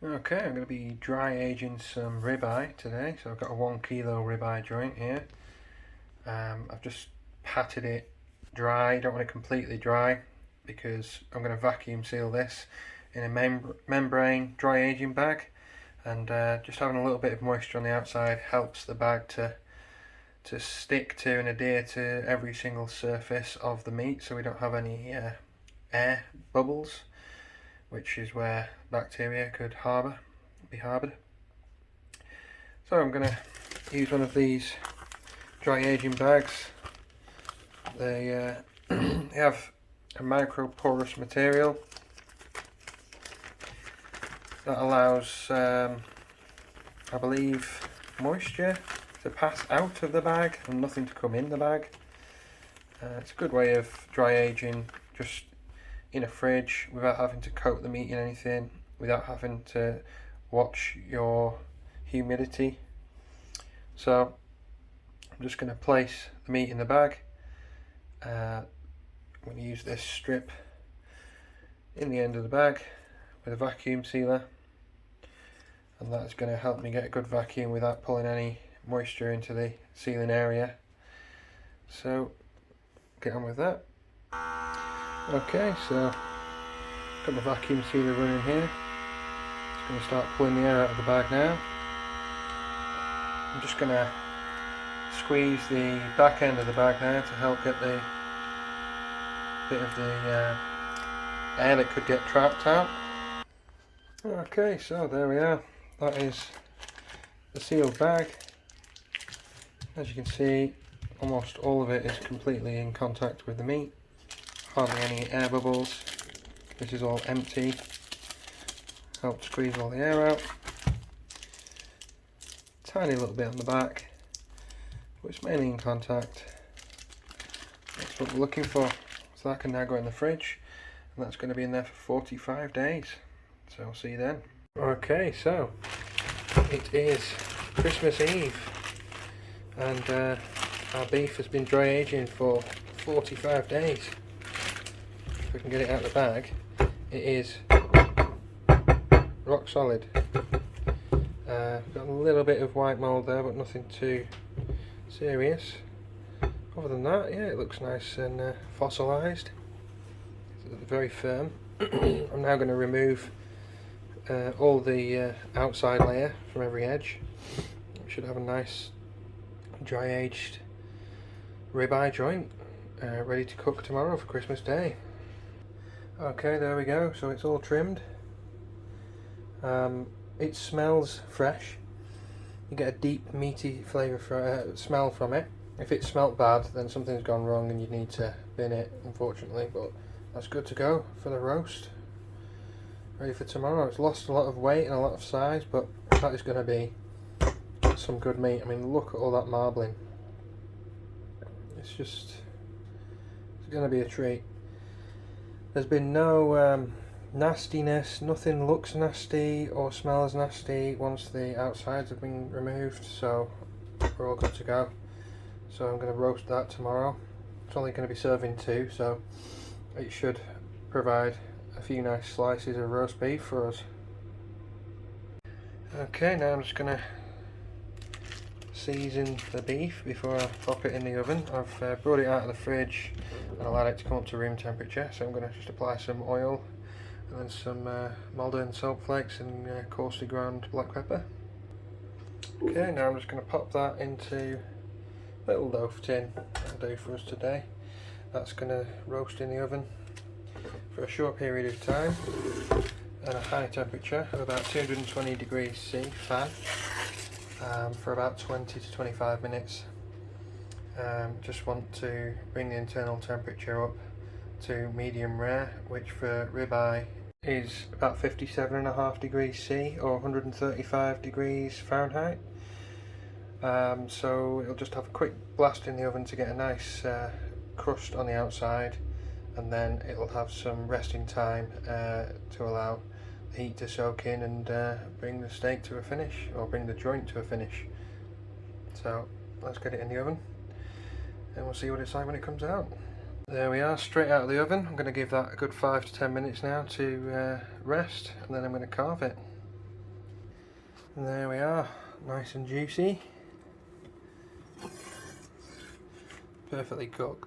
Okay, I'm going to be dry aging some ribeye today. So I've got a 1 kilo ribeye joint here. I've just patted it dry. I don't want it completely dry because I'm going to vacuum seal this in a membrane dry aging bag, and just having a little bit of moisture on the outside helps the bag to stick to and adhere to every single surface of the meat, so we don't have any air bubbles, which is where bacteria could be harboured. So I'm going to use one of these dry aging bags. They have a micro porous material that allows, I believe, moisture to pass out of the bag and nothing to come in the bag. It's a good way of dry aging just in a fridge without having to coat the meat in anything, without having to watch your humidity. So I'm just going to place the meat in the bag. I'm going to use this strip in the end of the bag with a vacuum sealer, and that's going to help me get a good vacuum without pulling any moisture into the sealing area. So get on with that. Okay, so got my vacuum sealer running here. Just going to start pulling the air out of the bag now. I'm just going to squeeze the back end of the bag there to help get the bit of the air that could get trapped out. Okay, so there we are. That is the sealed bag. As you can see, almost all of it is completely in contact with the meat. Hardly any air bubbles. This is all empty. Help squeeze all the air out. Tiny little bit on the back, but it's mainly in contact. That's what we're looking for. So that can now go in the fridge, and that's going to be in there for 45 days. So I'll see you then. Okay, so it is Christmas Eve, and our beef has been dry aging for 45 days. If we can get it out of the bag, it is rock solid. Got a little bit of white mould there, but nothing too serious. Other than that, yeah, it looks nice and fossilised. It's very firm. I'm now going to remove all the outside layer from every edge. We should have a nice dry aged ribeye joint ready to cook tomorrow for Christmas Day. Okay, there we go. So it's all trimmed. It smells fresh. You get a deep meaty flavour smell from it. If it smelt bad, then something's gone wrong and you need to bin it, unfortunately, but that's good to go for the roast. Ready for tomorrow. It's lost a lot of weight and a lot of size, but that is going to be some good meat. I mean, look at all that marbling. It's going to be a treat. There's been no nastiness, nothing looks nasty or smells nasty once the outsides have been removed, so we're all good to go. So I'm going to roast that tomorrow. It's only going to be serving 2, so it should provide a few nice slices of roast beef for us. Okay, now I'm just going to season the beef before I pop it in the oven. I've brought it out of the fridge and allowed it to come up to room temperature, so I'm going to just apply some oil and then some Maldon salt flakes and coarsely ground black pepper. Okay, now I'm just going to pop that into a little loaf tin that'll do for us today. That's going to roast in the oven for a short period of time at a high temperature of about 220 degrees C fan for about 20 to 25 minutes. Just want to bring the internal temperature up to medium rare, which for ribeye is about 57.5 degrees C or 135 degrees Fahrenheit. So it'll just have a quick blast in the oven to get a nice crust on the outside, and then it'll have some resting time to allow the heat to soak in and bring the steak to a finish, or bring the joint to a finish. So let's get it in the oven and we'll see what it's like when it comes out. There we are, straight out of the oven. I'm going to give that a good 5 to 10 minutes now to rest, and then I'm going to carve it. And there we are, nice and juicy, perfectly cooked.